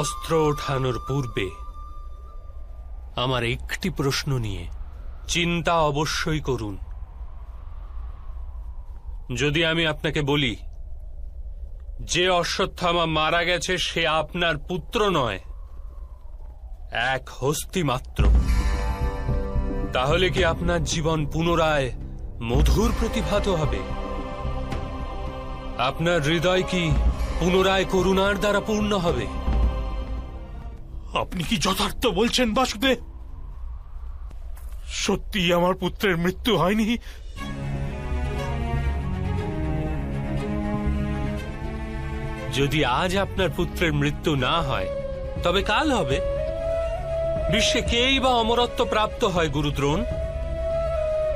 অস্ত্র ওঠানোর পূর্বে আমার একটি প্রশ্ন নিয়ে চিন্তা অবশ্যই করুন। যদি আমি আপনাকে বলি যে অশ্বত্থামা মারা গেছে সে আপনার পুত্র নয়, এক হস্তি মাত্র, তাহলে কি আপনার জীবন পুনরায় মধুর প্রতিভাত হবে? আপনার হৃদয় কি পুনরায় করুণার দ্বারা পূর্ণ হবে? আপনি কি যথার্থ বলছেন বাসুদেব? সত্যি আমার পুত্রের মৃত্যু হয়নি? যদি আজ আপনার পুত্রের মৃত্যু না হয় তবে কাল হবে। বিশ্বে কেই বা অমরত্ব প্রাপ্ত হয় গুরুদ্রোণ,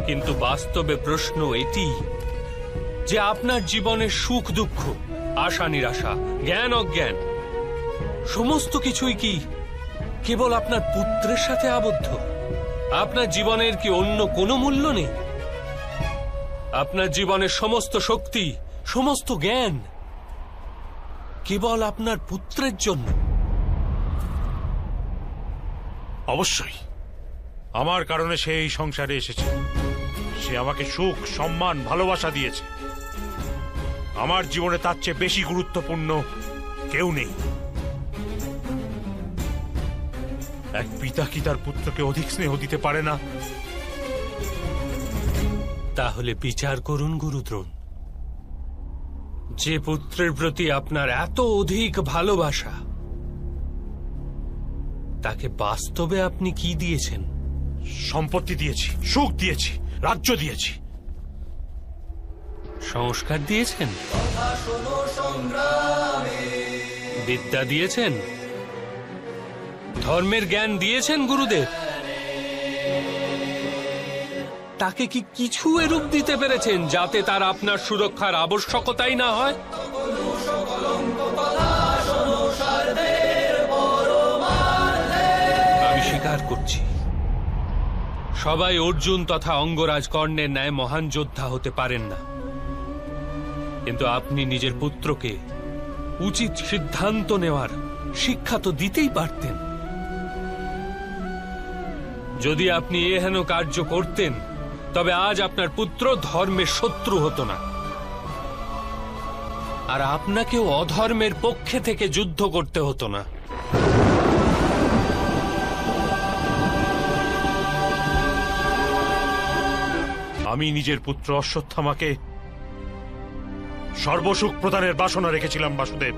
কিন্তু বাস্তবে প্রশ্ন এটি যে আপনার জীবনের সুখ দুঃখ, আশা নিরাশা, জ্ঞান অজ্ঞান সমস্ত কিছুই কি কেবল আপনার পুত্রের সাথে আবদ্ধ? আপনার জীবনের কি অন্য কোনো মূল্য নেই? আপনার জীবনের সমস্ত শক্তি, সমস্ত জ্ঞান কেবল আপনার পুত্রের জন্য? অবশ্যই আমার কারণে সে এই সংসারে এসেছে। সে আমাকে সুখ, সম্মান, ভালোবাসা দিয়েছে। আমার জীবনে তার চেয়ে বেশি গুরুত্বপূর্ণ কেউ নেই। এক পিতা কি তার পুত্রকে অধিক স্নেহ দিতে পারে না? তাহলে বিচার করুন গুরুদ্রোণ, যে পুত্রের প্রতি আপনার এত অধিক ভালোবাসা, তাকে বাস্তবে আপনি কি দিয়েছেন? সম্পত্তি দিয়েছি, সুখ দিয়েছি, রাজ্য দিয়েছি। সংস্কার দিয়েছেন, বিদ্যা দিয়েছেন, ধর্মের জ্ঞান দিয়েছেন গুরুদেব। তাকে কি কিছু এরূপ দিতে পেরেছেন যাতে তার আপনার সুরক্ষার আবশ্যকতাই না হয়? আমি স্বীকার করছি, সবাই অর্জুন তথা অঙ্গরাজ কর্ণের ন্যায় মহান যোদ্ধা হতে পারেন না, কিন্তু আপনি নিজের পুত্রকে উচিত সিদ্ধান্ত নেওয়ার শিক্ষা তো দিতেই পারতেন। যদি আপনি এহেন কার্য করতেন তবে আজ আপনার পুত্র ধর্মের শত্রু হতো না, আর আপনাকেও অধর্মের পক্ষে থেকে যুদ্ধ করতে হতো না। আমি নিজের পুত্র অশ্বত্থামাকে সর্বসুখ প্রদানের বাসনা রেখেছিলাম বাসুদেব।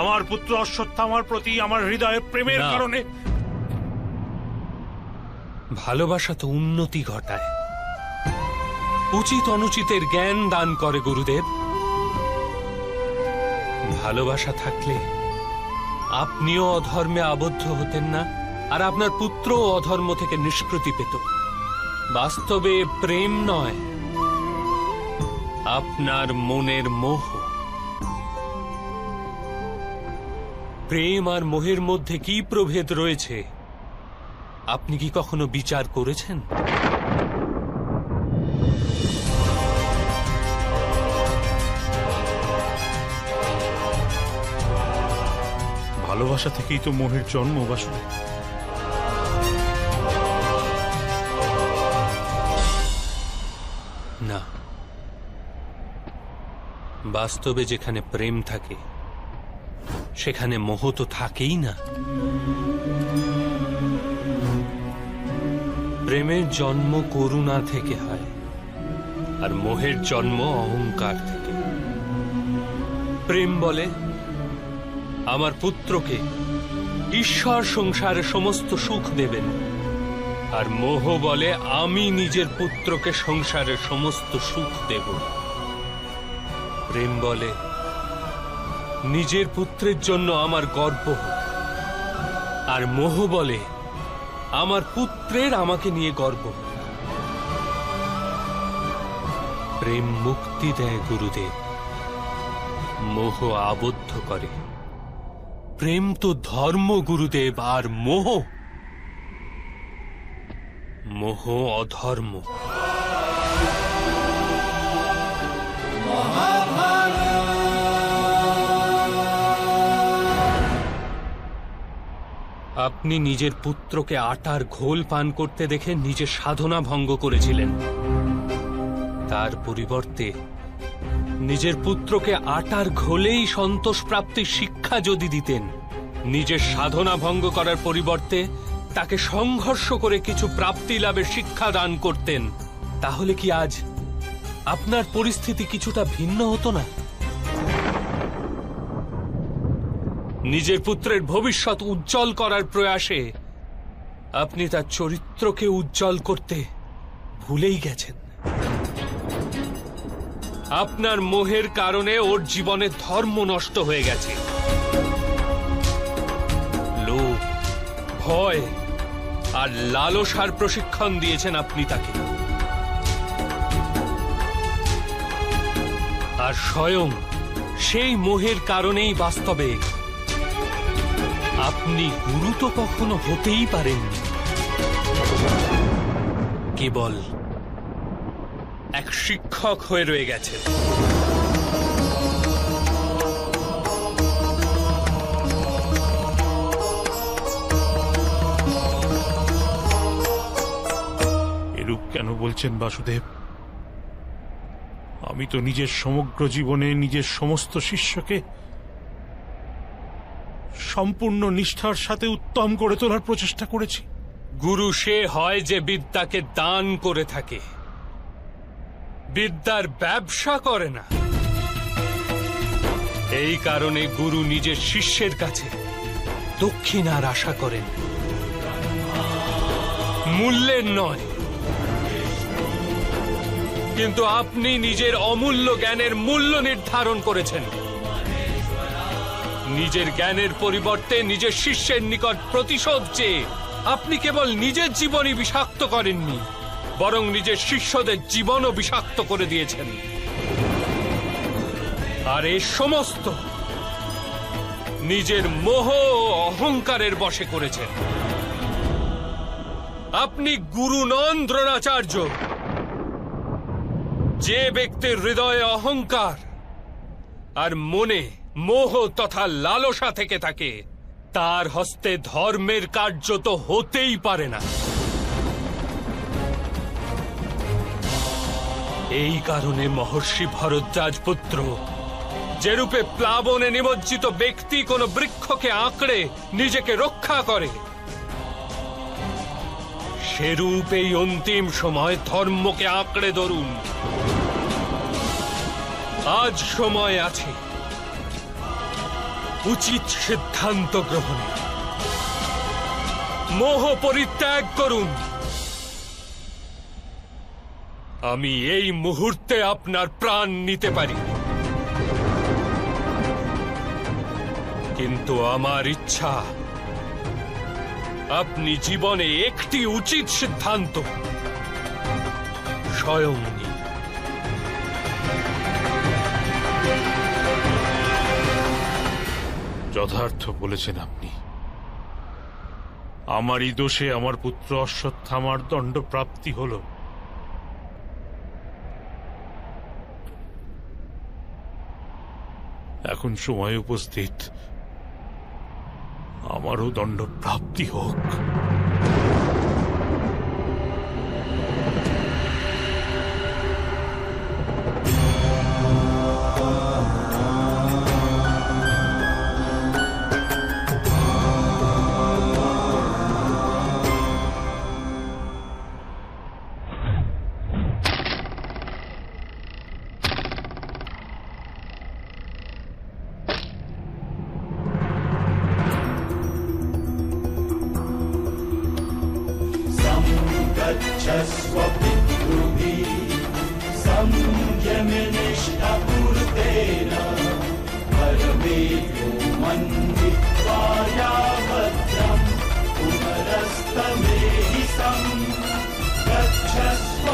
আমার পুত্র অশ্বত্থামার প্রতি আমার হৃদয়ে প্রেমের কারণে। ভালোবাসা তো উন্নতি ঘটায়, উচিত অনুচিতের জ্ঞান দান করে গুরুদেব। ভালোবাসা থাকলে আপনিও অধর্মে আবদ্ধ হতেন না, আর আপনার পুত্রও অধর্ম থেকে নিষ্কৃতি পেত। বাস্তবে প্রেম নয়, আপনার মনের মোহ। প্রেম আর মোহের মধ্যে কি প্রভেদ রয়েছে আপনি কি কখনো বিচার করেছেন? ভালোবাসা থেকেই তো মোহের জন্ম বাসুদেব। না, বাস্তবে যেখানে প্রেম থাকে সেখানে মোহ তো থাকেই না। প্রেমের জন্ম করুণা থেকে হয়, আর মোহের জন্ম অহংকার থেকে। প্রেম বলে আমার পুত্রকে ঈশ্বর সংসারে সমস্ত সুখ দেবেন, আর মোহ বলে আমি নিজের পুত্রকে সংসারের সমস্ত সুখ দেব। প্রেম বলে নিজের পুত্রের জন্য আমার গর্ব হোক, আর মোহ বলে আমার পুত্রের আমাকে নিয়ে গর্ব। প্রেম মুক্তি দেয় গুরুদেব, মোহ আবদ্ধ করে। প্রেম তো ধর্ম গুরুদেব, আর মোহ মোহ অধর্ম। আপনি নিজের পুত্রকে আটার ঘোল পান করতে দেখে নিজের সাধনা ভঙ্গ করেছিলেন। তার পরিবর্তে নিজের পুত্রকে আটার ঘোলেই সন্তোষ প্রাপ্তির শিক্ষা যদি দিতেন, নিজের সাধনা ভঙ্গ করার পরিবর্তে তাকে সংঘর্ষ করে কিছু প্রাপ্তি লাভের শিক্ষা দান করতেন, তাহলে কি আজ আপনার পরিস্থিতি কিছুটা ভিন্ন হতো না? নিজের পুত্রের ভবিষ্যৎ উজ্জ্বল করার প্রয়াসে আপনি তার চরিত্রকে উজ্জ্বল করতে ভুলেই গেছেন। আপনার মোহের কারণে ওর জীবনে ধর্ম নষ্ট হয়ে গেছে। লোভ, ভয় আর লালসার প্রশিক্ষণ দিয়েছেন আপনি তাকে। আর স্বয়ং সেই মোহের কারণেই বাস্তবে আপনি গুরু তো কখনো হতেই পারেননি, কেবল এক শিক্ষক হয়ে রয়ে গেছেন। এরূপ কেন বলছেন বাসুদেব? আমি তো নিজের সমগ্র জীবনে নিজের সমস্ত শিষ্যকে সম্পূর্ণ নিষ্ঠার সাথে উত্তম করে তোলার প্রচেষ্টা করেছি। গুরু সে হয় যে বিদ্যাকে দান করে থাকে, বিদ্যার ব্যবসা করে না। এই কারণে গুরু নিজের শিষ্যের কাছে দক্ষিণার আশা করেন, মূল্যের নয়। কিন্তু আপনি নিজের অমূল্য জ্ঞানের মূল্য নির্ধারণ করেছেন। নিজের জ্ঞানের পরিবর্তে নিজের শিষ্যের নিকট প্রতিশোধ চেয়ে আপনি কেবল নিজের জীবনই বিষাক্ত করেননি, বরং নিজের শিষ্যদের জীবনও বিষাক্ত করে দিয়েছেন। আর এই সমস্ত নিজের মোহ ও অহংকারের বশে করেছেন। আপনি গুরু নন দ্রোণাচার্য। যে ব্যক্তির হৃদয়ে অহংকার আর মনে মোহ তথা লালসা থেকে থাকে, তার হস্তে ধর্মের কার্য তো হতেই পারে না। এই কারণে মহর্ষি ভরদ্বাজ পুত্র যেরূপে প্লাবনে নিমজ্জিত ব্যক্তি কোন বৃক্ষকে আঁকড়ে নিজেকে রক্ষা করে, সেরূপ এই অন্তিম সময় ধর্মকে আঁকড়ে ধরুন। আজ সময় আছে উচিত সিদ্ধান্ত গ্রহণে। মোহ পরিত্যাগ করুন। আমি এই মুহূর্তে আপনার প্রাণ নিতে পারি, কিন্তু আমার ইচ্ছা আপনি জীবনে একটি উচিত সিদ্ধান্ত স্বয়ং নিন। যথার্থ বলেছেন আপনি। আমারই দোষে আমার পুত্র অশ্বত্থামার দণ্ড প্রাপ্তি হল। এখন সময় উপস্থিত, আমারও দণ্ড প্রাপ্তি হোক। गच्छस्व पितृभिः संयमनिष्ठपूर्तेन परमेभ्यो मन्दित्वा यावद्रं पुनरस्तमेहि सं गच्छस्व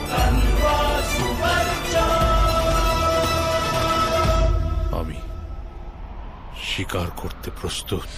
तन्वा सुवर्चा। আমি স্বীকার করতে প্রস্তুত।